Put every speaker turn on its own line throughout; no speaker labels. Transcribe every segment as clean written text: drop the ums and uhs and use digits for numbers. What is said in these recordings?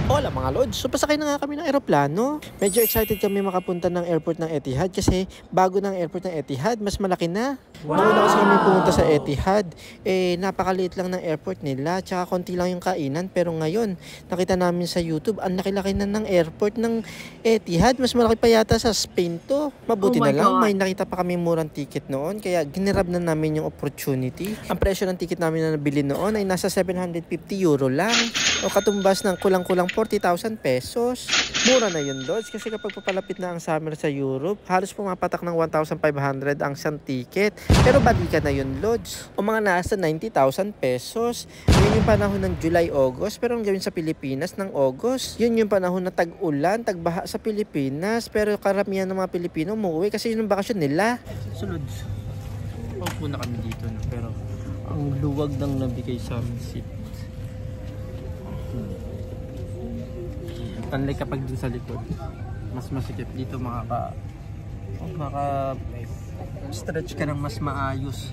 Hola mga lods, so pasakay na nga kami ng eroplano. Medyo excited kami makapunta ng airport ng Etihad kasi bago ng airport ng Etihad, mas malaki na. Nauna kasi kami pumunta sa Etihad, napakaliit lang ng airport nila, tsaka konti lang yung kainan. Pero ngayon, nakita namin sa YouTube, ang laki-laki na ng airport ng Etihad. Mas malaki pa yata sa Spain to. Mabuti na lang, may nakita pa kami murang ticket noon, kaya ginrab na namin yung opportunity. Ang presyo ng ticket namin na nabili noon ay nasa 750 euro lang, o katumbas ng kulang-kulang 40,000 pesos. Mura na yun, Lods, kasi kapag papalapit na ang summer sa Europe, halos pumapatak ng 1,500 ang isang ticket. Pero balikan na yun, Lods, o mga nasa 90,000 pesos. Yun yung panahon ng July, August, pero ang gawin sa Pilipinas ng August, yun yung panahon na tag-ulan, tag-baha sa Pilipinas. Pero karamihan ng mga Pilipino umuwi kasi yun ang bakasyon nila. So, Lods, paupo na kami dito, no? Pero ang luwag ng nabigay sa amin seat. Unlike kapag dun sa likod, mas masikip dito, maka stretch ka ng mas maayos.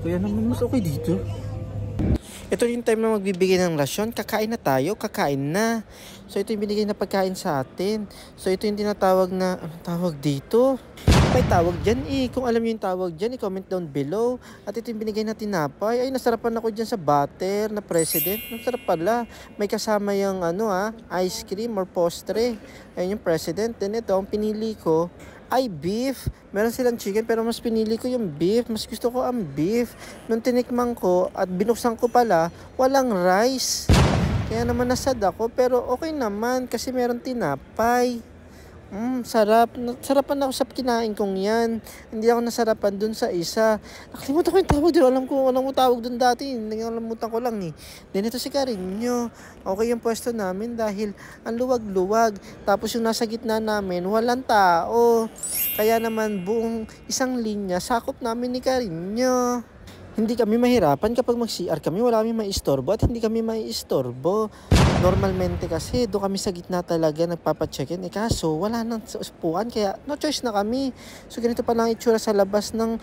Kaya naman mas okay dito. Ito yung time na magbibigay ng rasyon. Kakain na tayo, kakain na. So ito yung binigay na pagkain sa atin. So ito yung tinatawag na, anong tawag dito? May tawag dyan Kung alam nyo yung tawag dyan, i-comment down below. At ito yung binigay na tinapay. Ay, nasarapan ako dyan sa butter na president. Nasarap pala. May kasama yung ice cream or postre. Ayun yung president. Then ito, ang pinili ko ay beef. Meron silang chicken pero mas pinili ko yung beef. Mas gusto ko ang beef. Nung tinikman ko at binuksan ko pala, walang rice. Kaya naman nasad ako, pero okay naman kasi meron tinapay. Sarap. Sarapan ako sa kinain kong yan. Hindi ako nasarapan dun sa isa. Nakalimutan ko yung tawag dun. Alam ko tawag dun dati. Nakalimutan ko lang Then ito si Carino. Okay yung pwesto namin dahil ang luwag-luwag. Tapos yung nasa gitna namin, walang tao. Kaya naman buong isang linya, sakop namin ni Carino. Hindi kami mahirapan kapag mag-CR kami, wala kami maistorbo at hindi kami maiistorbo. Normalmente kasi doon kami sa gitna talaga nagpapacheck-in. Kaso wala nang upuan kaya no choice na kami. So ganito pa lang itsura sa labas ng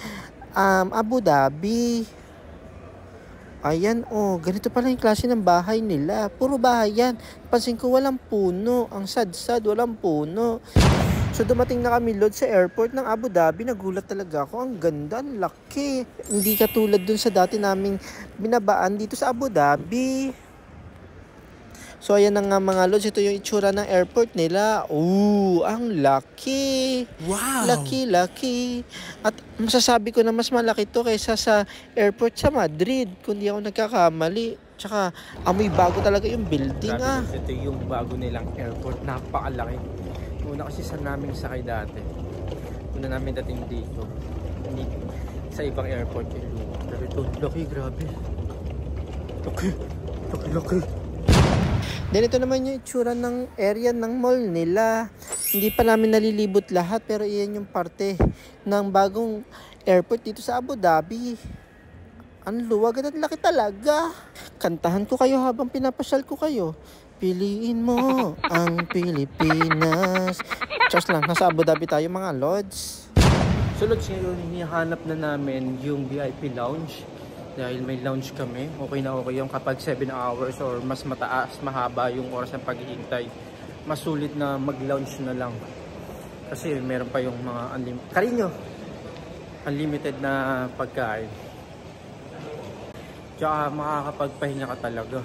Abu Dhabi. Ayan ganito pala yung klase ng bahay nila. Puro bahay yan. Pansin ko walang puno. Ang sad-sad, walang puno. So dumating na kami, Lod, sa airport ng Abu Dhabi. Nagulat talaga ako. Ang ganda, ang laki. Hindi katulad dun sa dati naming binabaan dito sa Abu Dhabi. So ayan na nga mga Lods, ito yung itsura ng airport nila. Ang laki. Wow. Laki. At masasabi ko na mas malaki to kaysa sa airport sa Madrid, kung di ako nagkakamali. Tsaka amoy bago talaga yung building. Ito yung bago nilang airport. Napakalaki. Una kasi sa namin sakay dati. Una namin dating dito. Hindi sa ibang airport yung luwa. Pero ito, laki, grabe. Laki. Then ito naman yung itsura ng area ng mall nila. Hindi pa namin nalilibot lahat pero iyan yung parte ng bagong airport dito sa Abu Dhabi. Ang luwag at laki talaga. Kantahan ko kayo habang pinapasyal ko kayo. Piliin mo ang Pilipinas. Just lang, nasa Abu Dhabi tayo mga Lods. So Lods, ngayon hinihanap na namin yung VIP lounge. Dahil may lounge kami, okay na okay yung kapag 7 hours or mas mataas, mahaba yung oras ng paghihintay. Mas sulit na mag-lounge na lang. Kasi meron pa yung mga unlimited na pagkain. Tsaka makakapagpahinga ka talaga.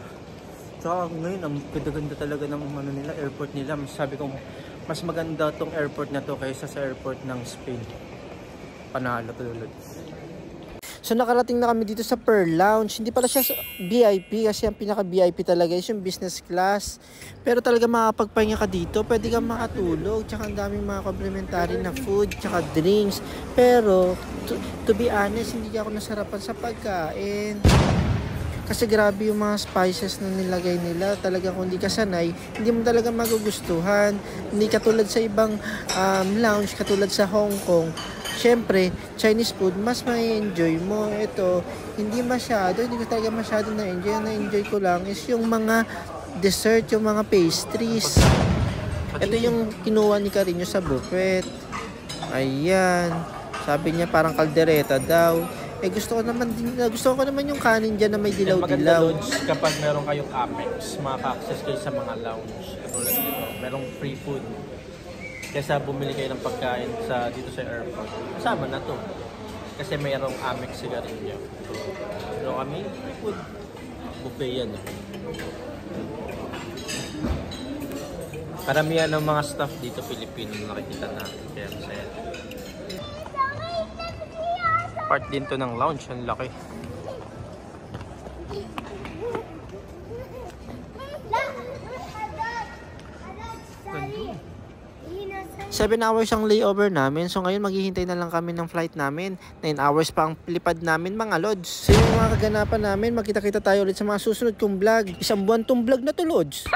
Tsaka ngayon, ang ganda-ganda talaga ng nila, airport nila. Sabi ko, mas maganda tong airport na to kaysa sa airport ng Spain. Panalo to, Lods. So nakarating na kami dito sa Pearl Lounge. Hindi pala siya VIP kasi ang pinaka-VIP talaga is yung business class. Pero talaga makapagpahinga ka dito. Pwede kang makatulog. Tsaka ang daming mga complimentary na food. Tsaka drinks. Pero to be honest, hindi ako nasarapan sa pagkain. Kasi grabe yung mga spices na nilagay nila. Talagang kung hindi ka sanay, hindi mo talaga magugustuhan. Hindi katulad sa ibang lounge, katulad sa Hong Kong. Siyempre, Chinese food, mas ma-enjoy mo. Ito, hindi ko talaga masyado na-enjoy. Ang na-enjoy ko lang is yung mga dessert, yung mga pastries. Ito yung kinuha ni Carino sa buffet. Ayan. Sabi niya parang kaldereta daw. Eh gusto ko naman yung kanin dyan na may
Maganda
dilaw-dilaw.
lounge kapag meron kayong Amex, makaka-access kayo sa mga lounge. Katulad dito, merong free food. Kesa bumili kayo ng pagkain dito sa airport. Kasama na to. Kasi mayroong Amex sigarilyo. Pero kami, free food. Buffet yan. Karamihan ng mga staff dito Pilipino nakikita natin. Kaya masaya. Part din to ng lounge. Ang laki.
7 hours ang layover namin. So ngayon maghihintay na lang kami ng flight namin. 9 hours pa ang lipad namin mga lods. So yung mga kaganapan namin, magkita-kita tayo ulit sa mga susunod kong vlog. Isang buwan tong vlog na to, lods.